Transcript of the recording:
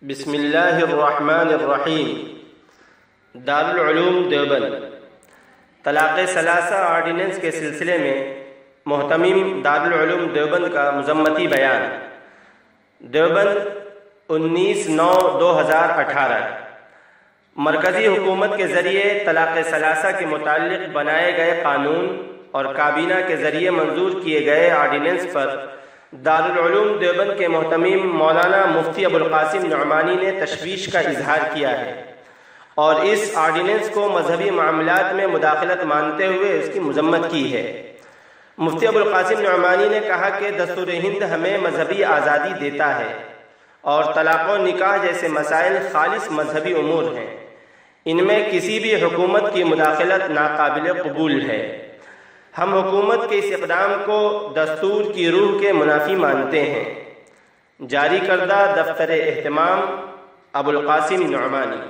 بسم اللہ الرحمن الرحیم۔ دارالعلوم دیوبند طلاق ثلاثہ آرڈیننس کے سلسلے میں محتمم دارالعلوم دیوبند کا مذمتی بیان۔ دیوبند 19/9/2018۔ مرکزی حکومت کے ذریعے طلاق ثلاثہ کے متعلق بنائے گئے قانون اور کابینہ کے ذریعے منظور کیے گئے آرڈیننس پر دارالعلوم دیوبند کے محتمم مولانا مفتی ابوالقاسم نعمانی نے تشویش کا اظہار کیا ہے اور اس آرڈیننس کو مذہبی معاملات میں مداخلت مانتے ہوئے اس کی مذمت کی ہے۔ مفتی ابوالقاسم نعمانی نے کہا کہ دستور ہند ہمیں مذہبی آزادی دیتا ہے اور طلاق و نکاح جیسے مسائل خالص مذہبی امور ہیں، ان میں کسی بھی حکومت کی مداخلت ناقابل قبول ہے۔ ہم حکومت کے اس اقدام کو دستور کی روح کے منافی مانتے ہیں۔ جاری کردہ دفتر اہتمام ابوالقاسم نعمانی۔